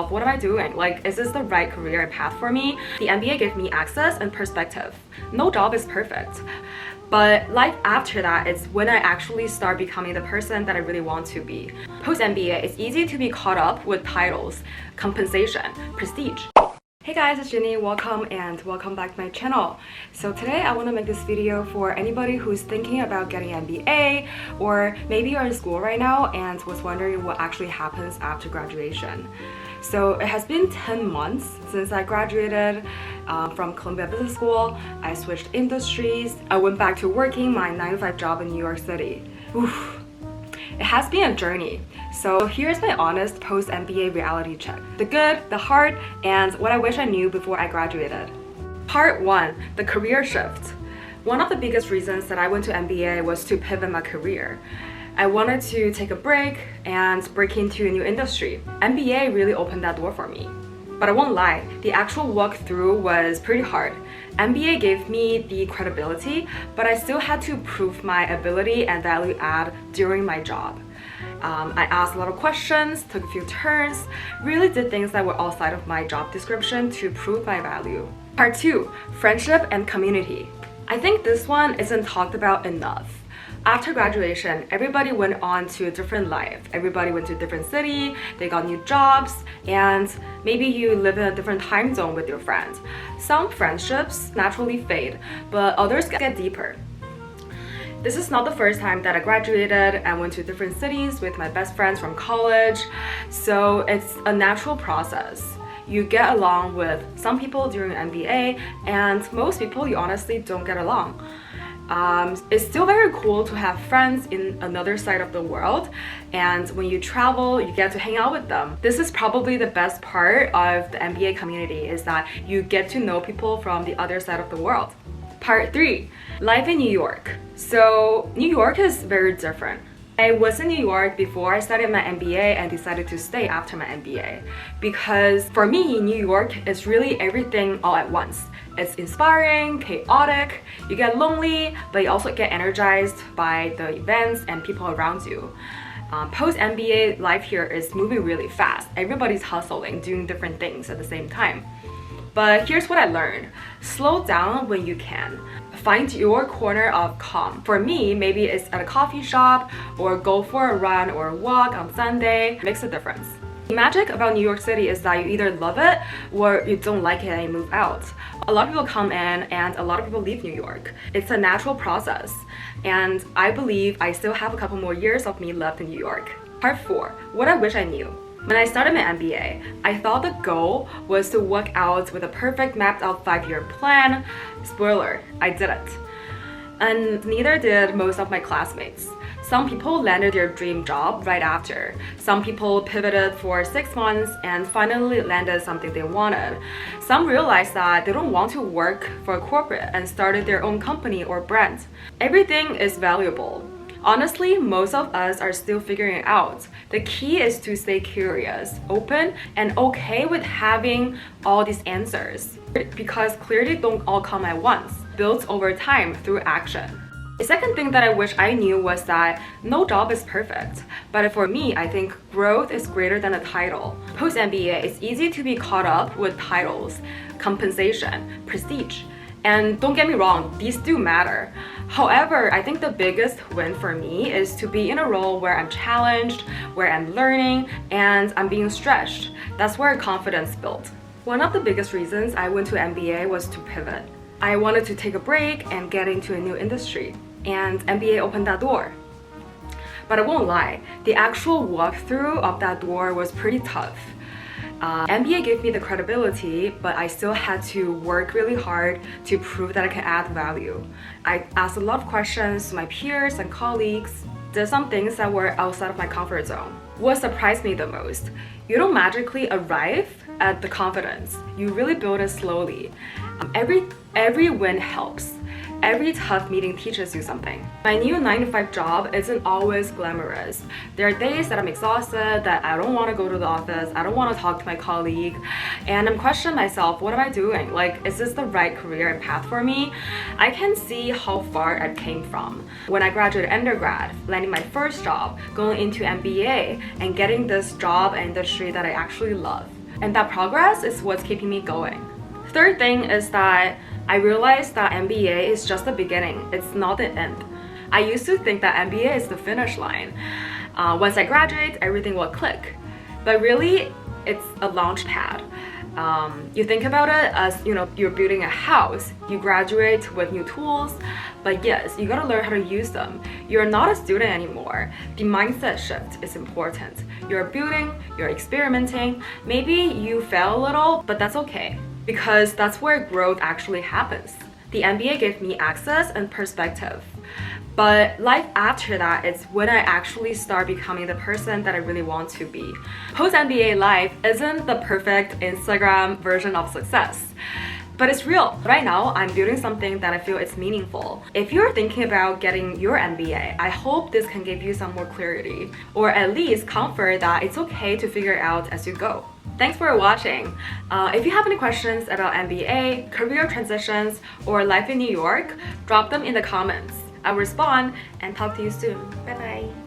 what am I doing? Like, is this the right career and path for me? The MBA gave me access and perspective. No job is perfect. But life after that is when I actually start becoming the person that I really want to be. Post-MBA, it's easy to be caught up with titles, compensation, prestige. Hey guys, it's Jenny. Welcome back to my channel. So today I want to make this video for anybody who's thinking about getting an MBA, or maybe you're in school right now and was wondering what actually happens after graduation. So it has been 10 months since I graduated from Columbia Business School. I switched industries. I went back to working my 9-to-5 job in New York City. Oof. It has been a journey. So here's my honest post-MBA reality check. The good, the hard, and what I wish I knew before I graduated. Part 1, the career shift. One of the biggest reasons that I went to MBA was to pivot my career. I wanted to take a break and break into a new industry. MBA really opened that door for me. But I won't lie, the actual walkthrough was pretty hard. MBA gave me the credibility, but I still had to prove my ability and value add during my job. I asked a lot of questions, took a few turns, really did things that were outside of my job description to prove my value. Part 2, friendship and community. I think this one isn't talked about enough. After graduation, everybody went on to a different life. Everybody went to a different city, they got new jobs, and maybe you live in a different time zone with your friends. Some friendships naturally fade, but others get deeper. This is not the first time that I graduated and went to different cities with my best friends from college, so it's a natural process. You get along with some people during MBA, and most people you honestly don't get along. It's still very cool to have friends in another side of the world, and when you travel, you get to hang out with them. This is probably the best part of the MBA community, is that you get to know people from the other side of the world. Part 3, life in New York. So New York is very different. I was in New York before I started my MBA and decided to stay after my MBA, because for me, New York is really everything all at once. It's inspiring, chaotic, you get lonely, but you also get energized by the events and people around you. Post-MBA life here is moving really fast. Everybody's hustling, doing different things at the same time. But here's what I learned. Slow down when you can. Find your corner of calm. For me, maybe it's at a coffee shop, or go for a run or a walk on Sunday. It makes a difference. The magic about New York City is that you either love it or you don't like it and you move out. A lot of people come in and a lot of people leave New York. It's a natural process, and I believe I still have a couple more years of me left in New York. Part 4, what I wish I knew. When I started my MBA, I thought the goal was to work out with a perfect mapped out 5-year plan. Spoiler, I didn't. And neither did most of my classmates. Some people landed their dream job right after. Some people pivoted for 6 months and finally landed something they wanted. Some realized that they don't want to work for a corporate and started their own company or brand. Everything is valuable. Honestly, most of us are still figuring it out. The key is to stay curious, open, and okay with having all these answers, because clarity don't all come at once, built over time through action. The second thing that I wish I knew was that no job is perfect, but for me, I think growth is greater than a title. Post-MBA, it's easy to be caught up with titles, compensation, prestige. And don't get me wrong, these do matter. However, I think the biggest win for me is to be in a role where I'm challenged, where I'm learning, and I'm being stretched. That's where confidence built. One of the biggest reasons I went to MBA was to pivot. I wanted to take a break and get into a new industry, and MBA opened that door. But I won't lie, the actual walkthrough of that door was pretty tough. MBA gave me the credibility, but I still had to work really hard to prove that I can add value. I asked a lot of questions to my peers and colleagues, did some things that were outside of my comfort zone. What surprised me the most? You don't magically arrive at the confidence. You really build it slowly. Every win helps. Every tough meeting teaches you something. My new 9-to-5 job isn't always glamorous. There are days that I'm exhausted, that I don't want to go to the office, I don't want to talk to my colleague, and I'm questioning myself, what am I doing? Like, is this the right career and path for me? I can see how far I came from. When I graduated undergrad, landing my first job, going into MBA, and getting this job and industry that I actually love. And that progress is what's keeping me going. Third thing is that I realized that MBA is just the beginning, it's not the end. I used to think that MBA is the finish line. Once I graduate, everything will click. But really, it's a launchpad. You think about it as, you're building a house. You graduate with new tools, but yes, you gotta learn how to use them. You're not a student anymore. The mindset shift is important. You're building, you're experimenting. Maybe you fail a little, but that's okay, because that's where growth actually happens. The MBA gave me access and perspective. But life after that is when I actually start becoming the person that I really want to be. Post-MBA life isn't the perfect Instagram version of success, but it's real. Right now, I'm building something that I feel is meaningful. If you're thinking about getting your MBA, I hope this can give you some more clarity, or at least comfort that it's okay to figure it out as you go. Thanks for watching. If you have any questions about MBA, career transitions, or life in New York, drop them in the comments. I'll respond and talk to you soon. Bye bye.